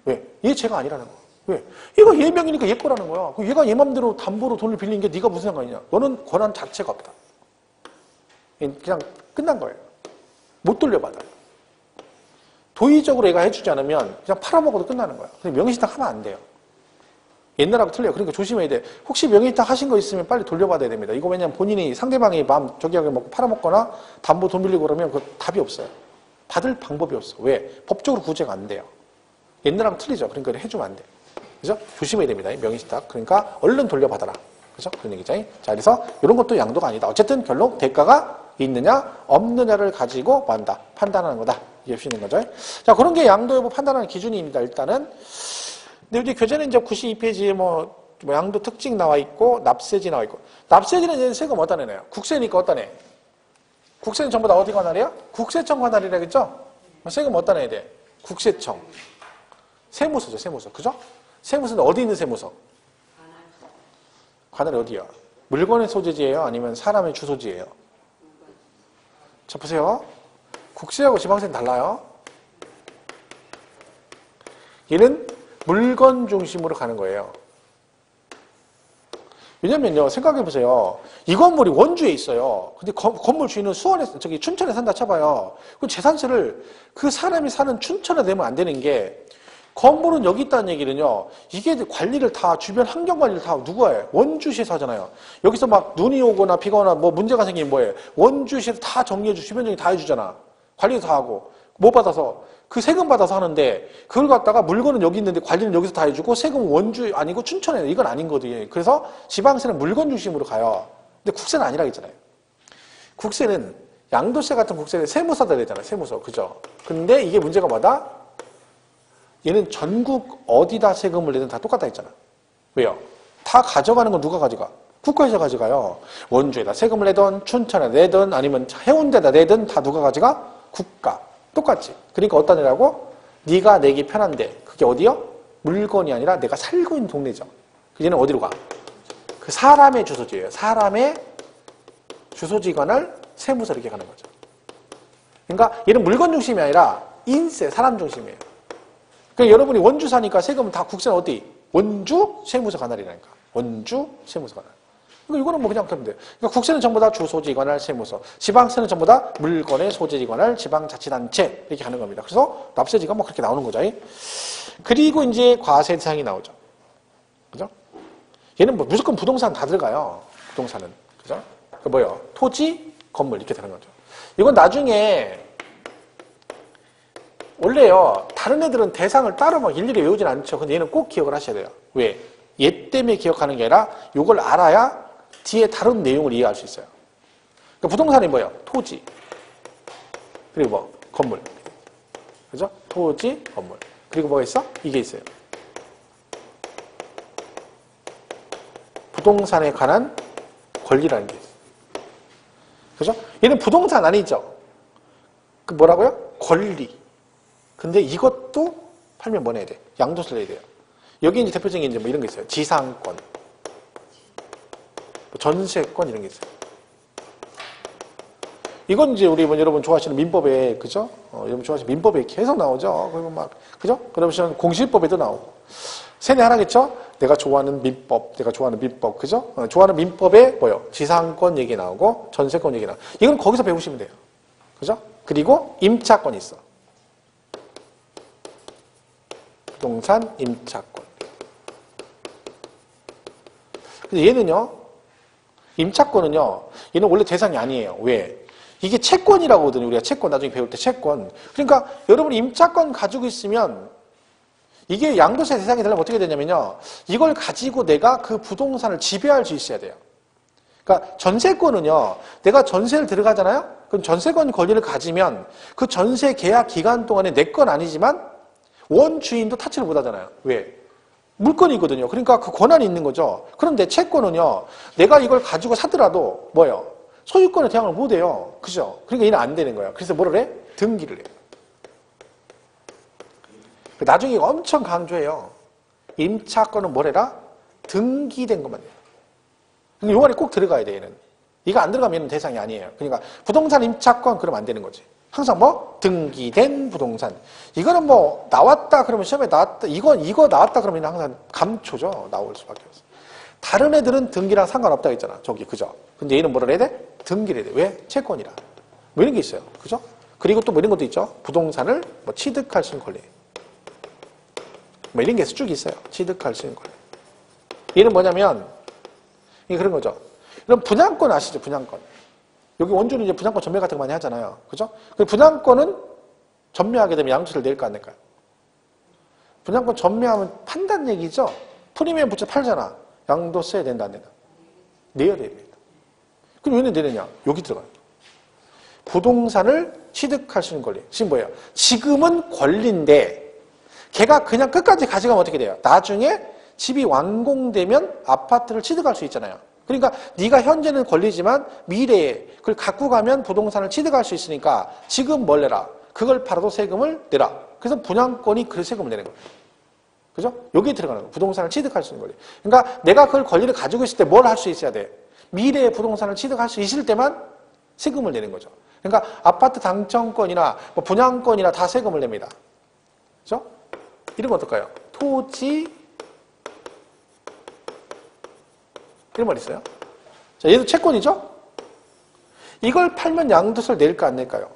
왜? 얘 죄가 아니라는 거야. 왜? 얘가 얘 명이니까 얘 거라는 거야. 얘가 얘 맘대로 담보로 돈을 빌린 게 네가 무슨 상관이냐. 너는 권한 자체가 없다. 그냥 끝난 거예요. 못 돌려받아요. 도의적으로 얘가 해주지 않으면 그냥 팔아먹어도 끝나는 거야. 근데 명의신탁 하면 안 돼요. 옛날하고 틀려요. 그러니까 조심해야 돼. 혹시 명의신탁 하신 거 있으면 빨리 돌려받아야 됩니다. 이거 왜냐면 본인이 상대방이 마음 저기하게 먹고 팔아먹거나 담보 돈 빌리고 그러면 그 답이 없어요. 받을 방법이 없어. 왜? 법적으로 구제가 안 돼요. 옛날하고 틀리죠. 그러니까 해주면 안 돼. 그죠? 조심해야 됩니다. 명의신탁. 그러니까 얼른 돌려받아라. 그죠? 그런 얘기죠. 자, 그래서 이런 것도 양도가 아니다. 어쨌든 결론 대가가 있느냐 없느냐를 가지고 만다. 판단하는 거다. 이해하시는 거죠. 자, 그런 게 양도 여부 판단하는 기준입니다. 일단은. 근데 이제 교재는 이제 92페이지에 뭐 양도 특징 나와 있고 납세지 나와 있고. 납세지는 이제 세금 어디다 내나요? 국세니까 어디다 내? 국세는 전부 다 어디 관할이야? 국세청 관할이라겠죠? 세금 어디다 내야 돼? 국세청. 세무서죠, 세무서. 그죠? 세무서는 어디 있는 세무서? 관할이 어디야? 물건의 소재지예요? 아니면 사람의 주소지예요? 자, 보세요. 국세하고 지방세는 달라요. 얘는 물건 중심으로 가는 거예요. 왜냐면요, 생각해보세요. 이 건물이 원주에 있어요. 근데 건물 주인은 춘천에 산다 쳐봐요. 그 재산세를 그 사람이 사는 춘천에 내면 안 되는 게 건물은 여기 있다는 얘기는요. 이게 관리를 다 주변 환경 관리를 다 누가 해? 원주시에서 하잖아요. 여기서 막 눈이 오거나 비가 오나 뭐 문제가 생기면 뭐해? 원주시에서 다 정리해주고 주변적인 다 해주잖아. 관리도 다 하고 못 받아서 그 세금 받아서 하는데 그걸 갖다가 물건은 여기 있는데 관리는 여기서 다 해주고 세금은 원주 아니고 춘천에 이건 아닌 거지. 그래서 지방세는 물건 중심으로 가요. 근데 국세는 아니라 했잖아요. 국세는 양도세 같은 국세는 세무서다 되잖아, 세무서. 그죠? 근데 이게 문제가 뭐다? 얘는 전국 어디다 세금을 내든 다 똑같다 했잖아. 왜요? 다 가져가는 건 누가 가져가? 국가에서 가져가요. 원주에다 세금을 내든 춘천에 내든 아니면 해운대에다 내든 다 누가 가져가? 국가. 똑같지. 그러니까 어디다 내라고? 네가 내기 편한데 그게 어디요? 물건이 아니라 내가 살고 있는 동네죠. 얘는 어디로 가? 그 사람의 주소지예요. 사람의 주소지관을 세무서 이렇게 가는 거죠. 그러니까 얘는 물건 중심이 아니라 인세, 사람 중심이에요. 그러니까 여러분이 원주 사니까 세금은 다 국세는 어디? 원주 세무서 관할이라니까. 원주 세무서 관할. 그러니까 이거는 뭐 그냥 그러면 돼요. 그러니까 국세는 전부 다 주소지 관할 세무서, 지방세는 전부 다 물건의 소재지 관할 지방자치단체 이렇게 하는 겁니다. 그래서 납세지가 뭐 그렇게 나오는 거죠. 그리고 이제 과세 대상이 나오죠. 그죠? 얘는 뭐 무조건 부동산 다 들어가요. 부동산은. 그죠? 그 뭐요? 토지, 건물 이렇게 되는 거죠. 이건 나중에 원래요. 다른 애들은 대상을 따로 막 일일이 외우진 않죠. 근데 얘는 꼭 기억을 하셔야 돼요. 왜? 얘 때문에 기억하는 게 아니라 이걸 알아야 뒤에 다른 내용을 이해할 수 있어요. 그러니까 부동산이 뭐예요? 토지. 그리고 뭐? 건물. 그죠? 토지, 건물. 그리고 뭐가 있어? 이게 있어요. 부동산에 관한 권리라는 게 있어요. 그죠? 얘는 부동산 아니죠? 그 뭐라고요? 권리. 근데 이것도 팔면 뭐 내야 돼? 양도세를 내야 돼요. 여기 이제 대표적인 이제 뭐 이런 게 있어요. 지상권, 전세권 이런 게 있어요. 이건 이제 우리 여러분 좋아하시는 민법에, 그죠? 여러분 좋아하시는 민법에 계속 나오죠? 그리고 막, 그죠? 그러면 공시법에도 나오고. 세뇌 하나겠죠? 내가 좋아하는 민법, 그죠? 좋아하는 민법에 뭐요? 지상권 얘기 나오고, 전세권 얘기 나오고. 이건 거기서 배우시면 돼요. 그죠? 그리고 임차권이 있어. 부동산 임차권. 근데 얘는요, 임차권은요, 얘는 원래 대상이 아니에요. 왜? 이게 채권이라고 하거든요. 우리가 채권, 나중에 배울 때 채권. 그러니까 여러분이 임차권 가지고 있으면 이게 양도세 대상이 되려면 어떻게 되냐면요. 이걸 가지고 내가 그 부동산을 지배할 수 있어야 돼요. 그러니까 전세권은요. 내가 전세를 들어가잖아요. 그럼 전세권 권리를 가지면 그 전세 계약 기간 동안에 내 건 아니지만 원주인도 타치를 못 하잖아요. 왜? 물건이거든요. 그러니까 그 권한이 있는 거죠. 그런데 채권은요. 내가 이걸 가지고 사더라도 뭐예요? 소유권에 대항을 못 해요. 그죠? 그러니까 얘는 안 되는 거예요. 그래서 뭐를 해? 등기를 해요. 나중에 이거 엄청 강조해요. 임차권은 뭐래라? 등기된 것만 해요. 근데 요 안에 꼭 들어가야 돼, 얘는. 이거 안 들어가면 얘는 대상이 아니에요. 그러니까 부동산 임차권 그러면 안 되는 거지. 항상 뭐? 등기된 부동산. 이거는 뭐 나왔다 그러면 시험에 나왔다. 이거 나왔다 그러면 항상 감초죠. 나올 수밖에 없어. 다른 애들은 등기랑 상관없다 했잖아. 저기 그죠? 근데 얘는 뭐라 해야 돼? 등기를 해야 돼. 왜? 채권이라. 뭐 이런 게 있어요. 그죠? 그리고 또 뭐 이런 것도 있죠. 부동산을 뭐 취득할 수 있는 권리. 뭐 이런 게 쭉 있어요. 취득할 수 있는 권리. 얘는 뭐냐면 이게 그런 거죠. 그럼 분양권 아시죠? 분양권. 여기 원주는 이제 분양권 전매 같은 거 많이 하잖아요. 그죠? 그 분양권은 전매하게 되면 양도세를 낼까 안 낼까요? 분양권 전매하면 판다는 얘기죠? 프리미엄 붙여 팔잖아. 양도세 낸다 안 낸다? 내야 됩니다. 그럼 왜 내느냐? 여기 들어가요. 부동산을 취득할 수 있는 권리. 지금 뭐예요? 지금은 권리인데 걔가 그냥 끝까지 가져가면 어떻게 돼요? 나중에 집이 완공되면 아파트를 취득할 수 있잖아요. 그러니까 네가 현재는 권리지만 미래에 그걸 갖고 가면 부동산을 취득할 수 있으니까 지금 뭘 내라? 그걸 팔아도 세금을 내라. 그래서 분양권이 그 세금을 내는 거예요. 그죠? 여기에 들어가는 거예요. 부동산을 취득할 수 있는 권리. 그러니까 내가 그걸 권리를 가지고 있을 때 뭘 할 수 있어야 돼? 미래에 부동산을 취득할 수 있을 때만 세금을 내는 거죠. 그러니까 아파트 당첨권이나 뭐 분양권이나 다 세금을 냅니다. 그죠? 이런 거 어떨까요? 토지 이런 말 있어요. 자, 얘도 채권이죠? 이걸 팔면 양도세를 낼까 안 낼까요?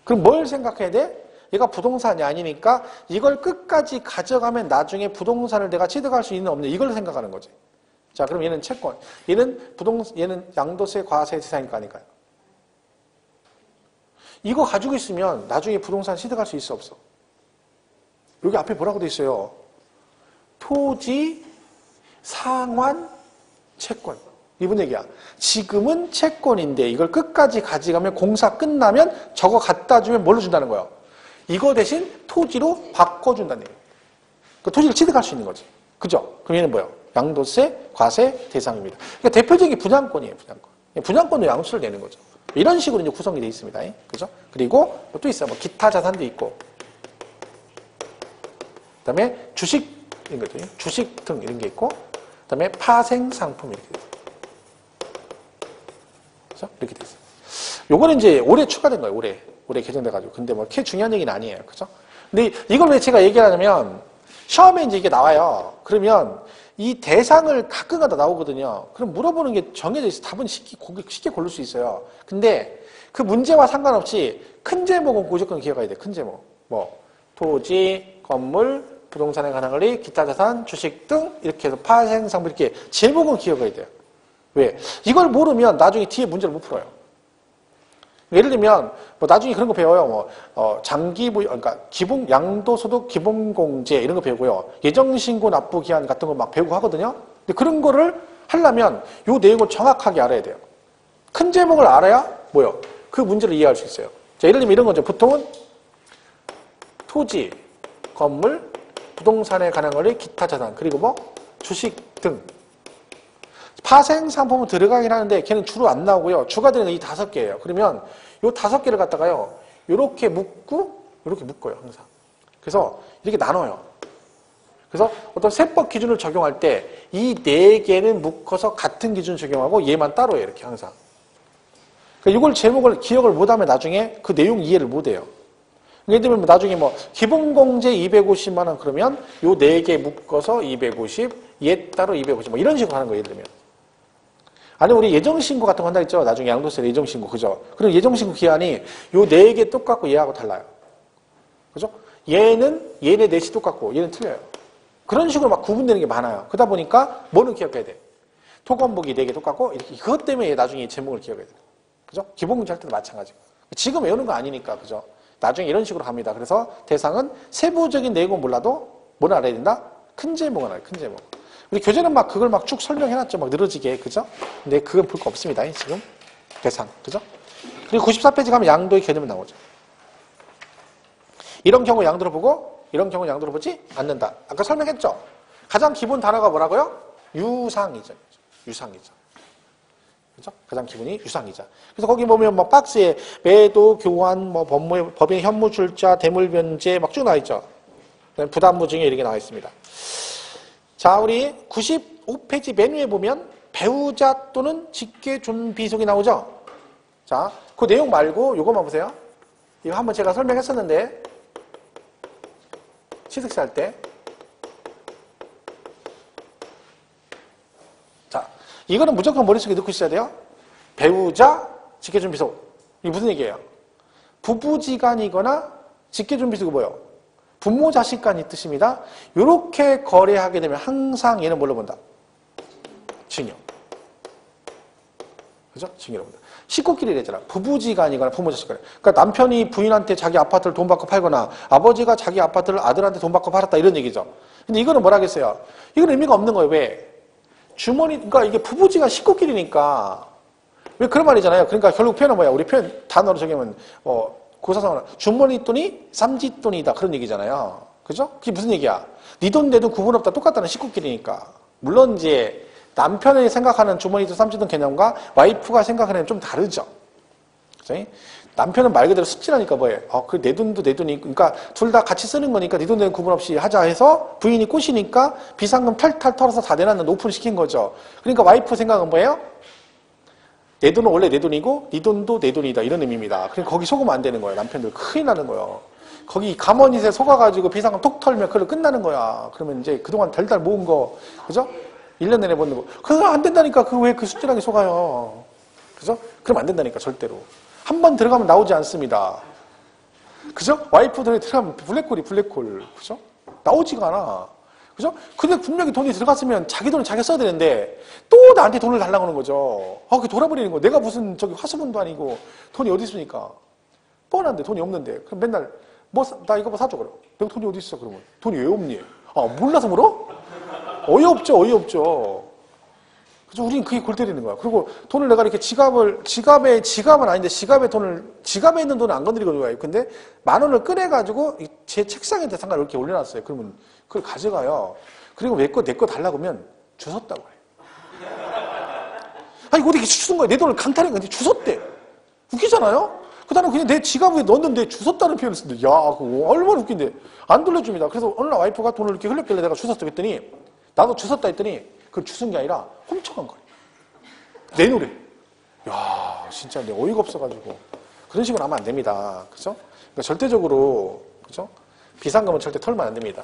그럼 뭘 생각해야 돼? 얘가 부동산이 아니니까 이걸 끝까지 가져가면 나중에 부동산을 내가 취득할 수 있는 없는 이걸 생각하는 거지. 자, 그럼 얘는 채권. 얘는 양도세 과세 대상일까 아닐까요? 이거 가지고 있으면 나중에 부동산 취득할 수 있어 없어? 여기 앞에 뭐라고 돼 있어요? 토지 상환 채권. 이분 얘기야. 지금은 채권인데 이걸 끝까지 가져가면 공사 끝나면 저거 갖다 주면 뭘로 준다는 거야? 이거 대신 토지로 바꿔준다는 얘기야. 그 토지를 취득할 수 있는 거지. 그죠? 그럼 얘는 뭐예요? 양도세, 과세 대상입니다. 그러니까 대표적인 분양권이에요, 분양권. 분양권도 양수를 내는 거죠. 이런 식으로 이제 구성이 되어 있습니다. 그죠? 그리고 또 있어요. 뭐 기타 자산도 있고. 그 다음에 주식, 이런 것들, 주식 등 이런 게 있고. 그 다음에 파생 상품 이렇게 돼 있어요. 그죠? 이렇게 돼 있어요. 요거는 이제 올해 추가된 거예요, 올해 개정돼가지고. 근데 뭐 그렇게 중요한 얘기는 아니에요. 그죠? 근데 이걸 왜 제가 얘기하냐면, 시험에 이제 이게 나와요. 그러면 이 대상을 가끔가다 나오거든요. 그럼 물어보는 게 정해져 있어요. 답은 쉽게 고를 수 있어요. 근데 그 문제와 상관없이 큰 제목은 무조건 기억해야 돼요. 큰 제목. 뭐 토지, 건물, 부동산에 관한 권리, 기타 자산, 주식 등 이렇게 해서 파생 상품 이렇게 제목은 기억해야 돼요. 왜? 이걸 모르면 나중에 뒤에 문제를 못 풀어요. 예를 들면 뭐 나중에 그런 거 배워요. 뭐 장기부 그러니까 기본 양도소득 기본공제 이런 거 배우고요. 예정신고 납부 기한 같은 거 막 배우고 하거든요. 근데 그런 거를 하려면 요 내용을 정확하게 알아야 돼요. 큰 제목을 알아야 뭐요? 그 문제를 이해할 수 있어요. 자, 예를 들면 이런 거죠. 보통은 토지, 건물, 부동산에 관한 권리, 기타 자산 그리고 뭐 주식 등 파생 상품은 들어가긴 하는데 걔는 주로 안 나오고요. 주가 되는 이 5개예요. 그러면 요 5개를 갖다가요. 요렇게 묶고 요렇게 묶어요. 항상. 그래서 이렇게 나눠요. 그래서 어떤 세법 기준을 적용할 때 이 4개는 묶어서 같은 기준을 적용하고 얘만 따로 해요. 이렇게 항상. 그러니까 이걸 제목을 기억을 못하면 나중에 그 내용 이해를 못해요. 예를 들면 나중에 뭐 기본공제 250만 원 그러면 요 4개 묶어서 250, 얘 따로 250 뭐 이런 식으로 하는 거예요. 예를 들면. 아니 우리 예정신고 같은 거 한다 했죠. 나중에 양도세 예정신고 그죠? 그럼 예정신고 기한이 요 4개 똑같고 얘하고 달라요. 그죠? 얘네 넷이 똑같고 얘는 틀려요. 그런 식으로 막 구분되는 게 많아요. 그러다 보니까 뭐는 기억해야 돼? 토건보기 4개 똑같고 이렇게 그것 때문에 나중에 제목을 기억해야 돼요. 그죠? 기본문제 할 때도 마찬가지고. 지금 외우는 거 아니니까 그죠? 나중에 이런 식으로 갑니다. 그래서 대상은 세부적인 내용은 몰라도 뭘 알아야 된다? 큰 제목은 알아요. 큰 제목. 우리 교재는 막 그걸 막 쭉 설명해놨죠. 막 늘어지게. 그죠? 근데 그건 볼 거 없습니다. 지금. 대상. 그죠? 그리고 94페이지 가면 양도의 개념이 나오죠. 이런 경우 양도로 보고, 이런 경우 양도로 보지 않는다. 아까 설명했죠? 가장 기본 단어가 뭐라고요? 유상이죠. 유상이죠. 그죠? 가장 기본이 유상이자. 그래서 거기 보면 뭐 박스에 매도, 교환, 뭐 법인 현무 출자, 대물 변제 막 쭉 나와 있죠. 부담부 증여 이렇게 나와 있습니다. 자, 우리 95페이지 맨 위에 보면 배우자 또는 직계 존비속이 나오죠? 자, 그 내용 말고 요것만 보세요. 이거 한번 제가 설명했었는데 취득세 할 때. 자, 이거는 무조건 머릿속에 넣고 있어야 돼요. 배우자, 직계 존비속. 이게 무슨 얘기예요? 부부지간이거나 직계 존비속이 뭐예요? 부모 자식 간이 뜻입니다. 이렇게 거래하게 되면 항상 얘는 뭘로 본다? 증여. 그죠? 증여로 본다. 식구끼리 이랬잖아. 부부지간이거나 부모 자식 간. 그러니까 남편이 부인한테 자기 아파트를 돈 받고 팔거나 아버지가 자기 아파트를 아들한테 돈 받고 팔았다 이런 얘기죠. 근데 이거는 뭐라 하겠어요? 이건 의미가 없는 거예요. 왜? 주머니, 그러니까 이게 부부지간 식구끼리니까 왜 그런 말이잖아요. 그러니까 결국 표현은 뭐야? 우리 표현 단어로 적용하면 고사성어는 주머니 돈이 삼짓돈이다 그런 얘기잖아요. 그죠? 그게 무슨 얘기야? 네 돈 내 돈 구분 없다 똑같다는 식구끼리니까. 물론 이제 남편이 생각하는 주머니 돈 삼짓돈 개념과 와이프가 생각하는 좀 다르죠. 그죠? 남편은 말 그대로 습질하니까 뭐예요? 그 내 돈도 내 돈이 그러니까 둘 다 같이 쓰는 거니까 네 돈 내 돈 구분 없이 하자 해서 부인이 꼬시니까 비상금 탈탈 털어서 다 내놨는데 오픈시킨 거죠. 그러니까 와이프 생각은 뭐예요? 내 돈은 원래 내 돈이고 네 돈도 내 돈이다 이런 의미입니다. 그러니까 거기 속으면 안 되는 거예요. 남편들 큰일 나는 거예요. 거기 가머니에 속아가지고 비상금 톡 털면 그걸로 끝나는 거야. 그러면 이제 그동안 달달 모은 거 그죠? 1년 내내 버는 거. 그거 안 된다니까. 그 왜 그 숫자랑에 속아요. 그죠? 그럼 안 된다니까 절대로. 한 번 들어가면 나오지 않습니다. 그죠? 와이프 돈에 들어가면 블랙홀이 블랙홀. 그죠? 나오지가 않아. 그죠? 근데 분명히 돈이 들어갔으면 자기 돈을 자기가 써야 되는데 또 나한테 돈을 달라고 하는 거죠. 그게 돌아버리는 거. 내가 무슨 저기 화수분도 아니고 돈이 어디 있으니까. 뻔한데 돈이 없는데. 그럼 맨날 나 이거 뭐 사줘 그럼. 내가 돈이 어디 있어 그러면. 돈이 왜 없니? 몰라서 물어? 어이없죠. 어이없죠. 그래서 우리는 그게 골 때리는 거야. 그리고 돈을 내가 이렇게 지갑은 아닌데 지갑에 있는 돈을 안 건드리거든요. 근데 10,000원을 꺼내가지고 제 책상에 대상가를 이렇게 올려놨어요. 그러면 그걸 가져가요. 그리고 내 거 달라고 하면 주웠다고 해요. 아니, 이거 어떻게 주운 거야? 내 돈을 강탈한 건데 주웠대. 웃기잖아요? 그다음에 그냥 내 지갑에 넣었는데 주웠다는 표현을 쓰는데, 야, 그거 얼마나 웃긴데. 안 돌려줍니다. 그래서 어느 날 와이프가 돈을 이렇게 흘렸길래 내가 주웠어 했더니, 나도 주웠다 했더니, 그걸 주운 게 아니라 훔쳐간 거예요. 내 노래. 야, 진짜 내 어이가 없어가지고. 그런 식으로 하면 안 됩니다. 그죠? 그러니까 절대적으로, 그죠? 비상금은 절대 털면 안 됩니다.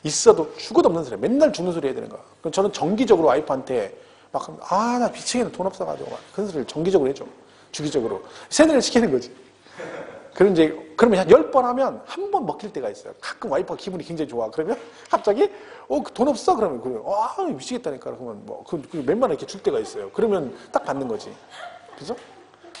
있어도 죽어도 없는 소리. 맨날 죽는 소리 해야 되는 거야. 그럼 저는 정기적으로 와이프한테 막, 나 미치겠네. 돈 없어가지고. 막 그런 소리를 정기적으로 해줘. 주기적으로. 세뇌를 시키는 거지. 그러면 한 10번 하면 한 번 먹힐 때가 있어요. 가끔 와이프가 기분이 굉장히 좋아. 그러면 갑자기, 돈 없어? 그러면, 미치겠다니까. 그러면 몇만 원 이렇게 줄 때가 있어요. 그러면 딱 받는 거지. 그죠?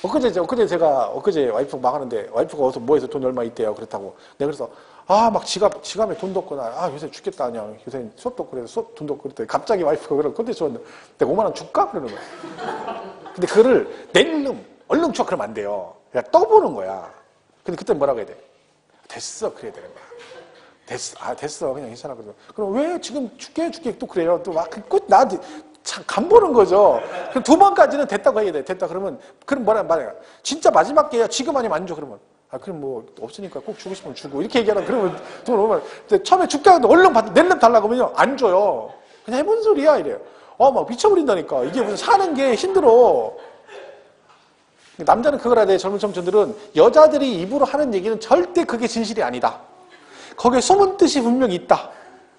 엊그제 와이프 막 하는데, 와이프가 어디서 뭐해서 돈이 얼마 있대요. 그렇다고. 내가 그래서, 막 지갑에 돈도 없구나. 요새 죽겠다. 그냥 요새 수업도 없고 그래서 돈도 없고 그랬더니 갑자기 와이프가 그런 콘텐츠 줬는데, 내가 5만 원 줄까? 그러는 거야. 근데 그거를 얼른 줘. 그러면 안 돼요. 그냥 떠보는 거야. 근데 그때 뭐라고 해야 돼? 됐어. 그래야 되는 거야. 됐어. 그냥 괜찮아. 그럼 왜 지금 줄게 또 그래요? 또 막, 나한테 참 간보는 거죠. 그럼 2번까지는 됐다고 해야 돼. 됐다. 그럼 말해. 진짜 마지막 게야. 지금 아니면 안 줘. 그러면. 그럼 뭐, 없으니까 꼭 주고 싶으면 주고. 이렇게 얘기하면 그러면 돈 오면. 처음에 줄게 하는데 얼른 낼름 달라고 하면요. 안 줘요. 그냥 해본 소리야. 이래요. 막 미쳐버린다니까. 이게 무슨 사는 게 힘들어. 남자는 그걸 알아야 돼. 젊은 청춘들은 여자들이 입으로 하는 얘기는 절대 그게 진실이 아니다. 거기에 숨은 뜻이 분명히 있다.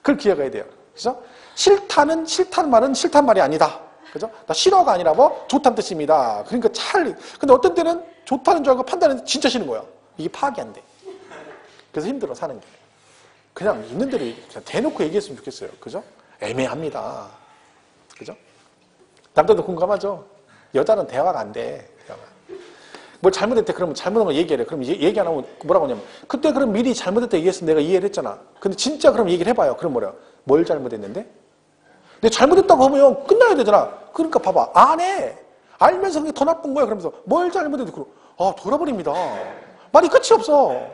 그걸 기억해야 돼요. 그죠? 싫다는 싫단 말이 아니다. 그죠? 나 싫어가 아니라 좋다는 뜻입니다. 그러니까 근데 어떤 때는 좋다는 줄 알고 판단했는데 진짜 싫은 거야. 이게 파악이 안 돼. 그래서 힘들어, 사는 게. 그냥 있는 대로 그냥 대놓고 얘기했으면 좋겠어요. 그죠? 애매합니다. 그죠? 남자도 공감하죠? 여자는 대화가 안 돼. 뭘 잘못했대. 그러면 잘못한 걸 얘기해래. 그럼 얘기 안 하면 뭐라고 하냐면, 그때 그럼 미리 잘못했다 얘기했으면 내가 이해를 했잖아. 근데 진짜 그럼 얘기를 해봐요. 그럼 뭐래요? 뭘 잘못했는데? 근데 잘못했다고 하면 끝나야 되잖아. 그러니까 봐봐. 안 해. 알면서 그게 더 나쁜 거야. 그러면서 뭘 잘못했는데? 돌아버립니다. 말이 끝이 없어.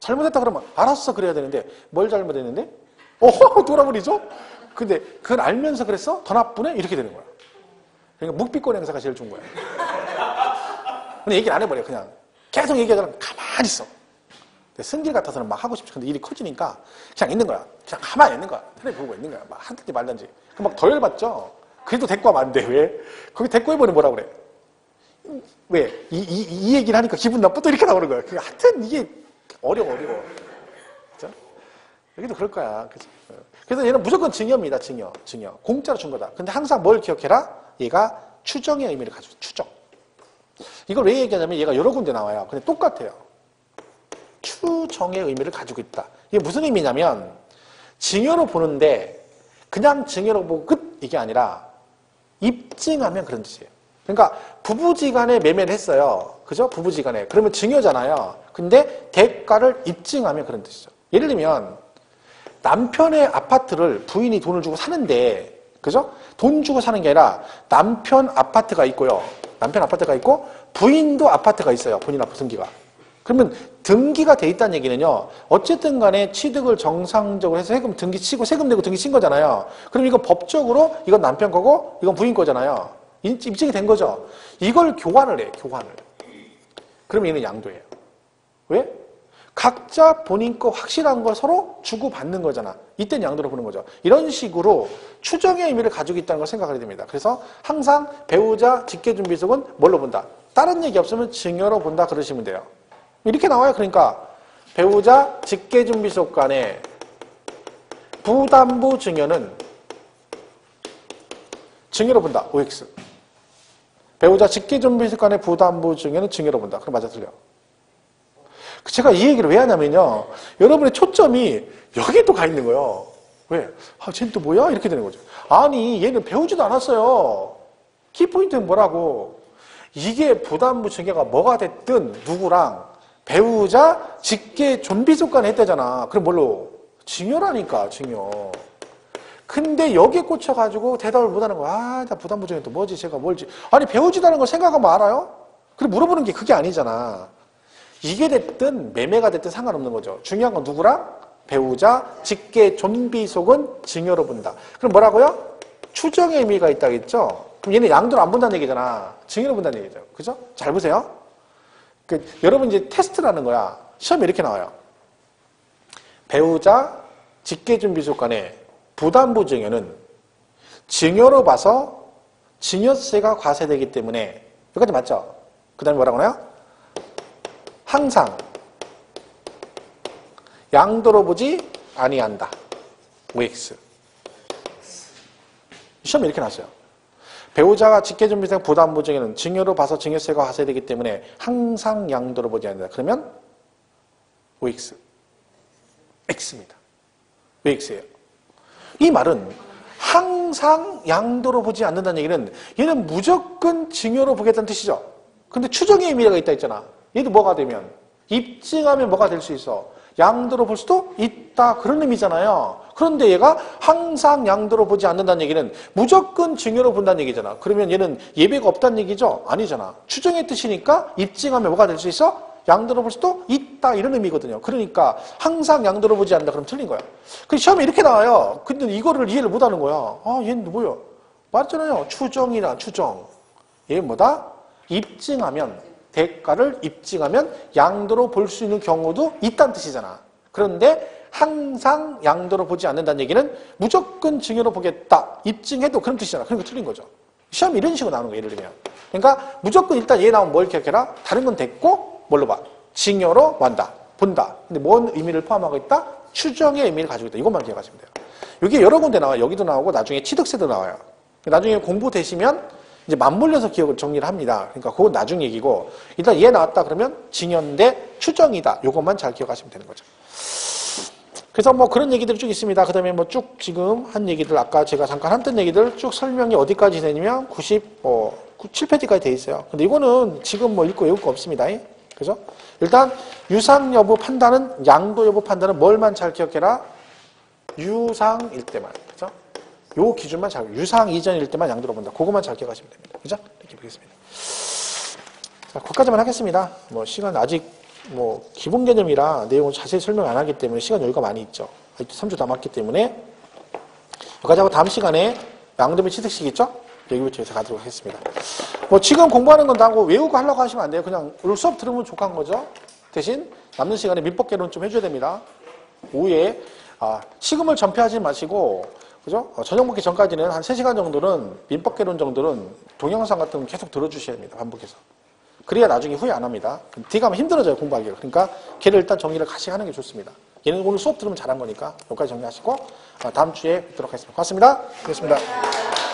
잘못했다 그러면 알았어. 그래야 되는데 뭘 잘못했는데? 돌아버리죠? 근데 그걸 알면서 그랬어? 더 나쁘네? 이렇게 되는 거야. 그러니까 묵비권 행사가 제일 좋은 거야. 근데 얘기를 안 해버려. 그냥 계속 얘기하다가 가만히 있어. 승질 같아서는 막 하고 싶지. 근데 일이 커지니까 그냥 있는 거야. 그냥 가만히 있는 거야. 텔레비 보고 있는 거야. 막 하든지 말든지. 그럼 막 더 열받죠? 그래도 대꾸하면 안 돼. 왜? 거기 대꾸해버리면 뭐라 그래? 왜? 이 얘기를 하니까 기분 나쁘다 이렇게 나오는 거야. 하여튼 이게 어려워. 그죠? 여기도 그럴 거야. 그죠? 그래서 얘는 무조건 증여입니다. 증여. 공짜로 준 거다. 근데 항상 뭘 기억해라? 얘가 추정의 의미를 가지고 있어. 추정. 이걸 왜 얘기하냐면 얘가 여러 군데 나와요. 근데 똑같아요. 추정의 의미를 가지고 있다. 이게 무슨 의미냐면 증여로 보는데 그냥 증여로 보고 끝 이게 아니라 입증하면 그런 뜻이에요. 그러니까 부부지간에 매매를 했어요. 그죠? 부부지간에. 그러면 증여잖아요. 근데 대가를 입증하면 그런 뜻이죠. 예를 들면 남편의 아파트를 부인이 돈을 주고 사는데, 그죠? 돈 주고 사는 게 아니라 남편 아파트가 있고요. 남편 아파트가 있고 부인도 아파트가 있어요. 본인 아파트 등기가. 그러면 등기가 돼 있다는 얘기는요. 어쨌든 간에 취득을 정상적으로 해서 세금 등기 치고 세금 내고 등기 친 거잖아요. 그럼 이건 법적으로 이건 남편 거고 이건 부인 거잖아요. 입증이 된 거죠. 이걸 교환을 해. 교환을. 그럼 얘는 양도예요. 왜? 각자 본인 거 확실한 걸 서로 주고받는 거잖아. 이때는 양도로 보는 거죠. 이런 식으로 추정의 의미를 가지고 있다는 걸 생각하게 됩니다. 그래서 항상 배우자 직계준비속은 뭘로 본다? 다른 얘기 없으면 증여로 본다 그러시면 돼요. 이렇게 나와요. 그러니까 배우자 직계준비속 간의 부담부 증여는 증여로 본다. OX. 배우자 직계준비속 간의 부담부 증여는 증여로 본다. 그럼 맞아 틀려. 제가 이 얘기를 왜 하냐면요. 여러분의 초점이 여기에 또 가 있는 거예요. 왜? 쟤는 또 뭐야? 이렇게 되는 거죠. 아니, 얘는 배우지도 않았어요. 키포인트는 뭐라고? 이게 부담부 증여가 뭐가 됐든 누구랑 배우자 직계 존비속 간에 했대잖아. 그럼 뭘로? 증여라니까, 증여. 근데 여기에 꽂혀가지고 대답을 못하는 거야. 아, 나 부담부정이 또 뭐지? 제가 뭘지. 아니, 배우지다는 걸 생각하면 알아요? 그래, 물어보는 게 그게 아니잖아. 이게 됐든 매매가 됐든 상관없는 거죠. 중요한 건 누구랑? 배우자, 직계, 존비 속은 증여로 본다. 그럼 뭐라고요? 추정의 의미가 있다겠죠? 그럼 얘는 양도를 안 본다는 얘기잖아. 증여로 본다는 얘기죠. 그죠? 잘 보세요. 여러분 이제 테스트라는 거야. 시험에 이렇게 나와요. 배우자, 직계, 존비 속 간에 부담부 증여는 증여로 봐서 증여세가 과세되기 때문에 여기까지 맞죠? 그 다음에 뭐라고 하나요? 항상 양도로 보지 아니한다. OX. 시험에 이렇게 나왔어요. 배우자가 직계존비상 부담부 증여는 증여로 봐서 증여세가 과세되기 때문에 항상 양도로 보지 않는다. 그러면 OX. X입니다. 왜 X예요? 이 말은 항상 양도로 보지 않는다는 얘기는 얘는 무조건 증여로 보겠다는 뜻이죠. 근데 추정의 의미가 있다 했잖아. 얘도 뭐가 되면? 입증하면 뭐가 될 수 있어? 양도로 볼 수도 있다. 그런 의미잖아요. 그런데 얘가 항상 양도로 보지 않는다는 얘기는 무조건 증여로 본다는 얘기잖아. 그러면 얘는 예배가 없다는 얘기죠? 아니잖아. 추정의 뜻이니까 입증하면 뭐가 될 수 있어? 양도로 볼 수도 있다. 이런 의미거든요. 그러니까 항상 양도로 보지 않는다. 그럼 틀린 거야. 그 시험에 이렇게 나와요. 근데 이거를 이해를 못하는 거야. 아, 얘는 뭐야? 말했잖아요. 추정이나 추정. 얘 뭐다? 입증하면, 대가를 입증하면 양도로 볼 수 있는 경우도 있다는 뜻이잖아. 그런데 항상 양도로 보지 않는다는 얘기는 무조건 증여로 보겠다. 입증해도 그런 뜻이잖아. 그러니까 틀린 거죠. 시험이 이런 식으로 나오는 거예요. 예를 들면. 그러니까 무조건 일단 얘 나오면 뭘 기억해라? 다른 건 됐고 뭘로 봐? 증여로 본다. 근데 뭔 의미를 포함하고 있다? 추정의 의미를 가지고 있다. 이것만 기억하시면 돼요. 이게 여러 군데 나와요. 여기도 나오고 나중에 취득세도 나와요. 나중에 공부되시면 이제 맞물려서 기억을 정리를 합니다. 그러니까 그건 나중 얘기고 일단 얘 나왔다 그러면 증여인데 추정이다. 이것만 잘 기억하시면 되는 거죠. 그래서 뭐 그런 얘기들이 쭉 있습니다. 그 다음에 뭐 쭉 지금 한 얘기들 아까 제가 잠깐 했던 얘기들 쭉 설명이 어디까지 되냐면 97페이지까지 돼 있어요. 근데 이거는 지금 뭐 읽고 외울 거 없습니다. 그죠? 일단 유상 여부 판단은 양도 여부 판단은 뭘만 잘 기억해라? 유상일 때만. 그죠? 요 기준만 잘, 유상 이전일 때만 양도로 본다. 그것만 잘 기억하시면 됩니다. 그죠? 이렇게 보겠습니다. 자, 거기까지만 하겠습니다. 뭐, 시간 아직, 뭐, 기본 개념이라 내용을 자세히 설명 안 하기 때문에 시간 여유가 많이 있죠. 아직도 3주 남았기 때문에. 여기까지 하고 다음 시간에 양도 및 취득식 있죠? 여기부터 해서 가도록 하겠습니다. 뭐, 지금 공부하는 건 다 하고 외우고 하려고 하시면 안 돼요. 그냥 오늘 수업 들으면 족한 거죠. 대신 남는 시간에 민법개론 좀 해줘야 됩니다. 오후에, 시금을 전폐하지 마시고, 그죠? 저녁 먹기 전까지는 한 3시간 정도는 민법개론 정도는 동영상 같은 거 계속 들어주셔야 합니다. 반복해서. 그래야 나중에 후회 안 합니다. 뒤가 하면 힘들어져요. 공부하기가. 그러니까 걔를 일단 정리를 같이 하는 게 좋습니다. 얘는 오늘 수업 들으면 잘한 거니까 여기까지 정리하시고 다음 주에 뵙도록 하겠습니다. 고맙습니다. 고맙습니다.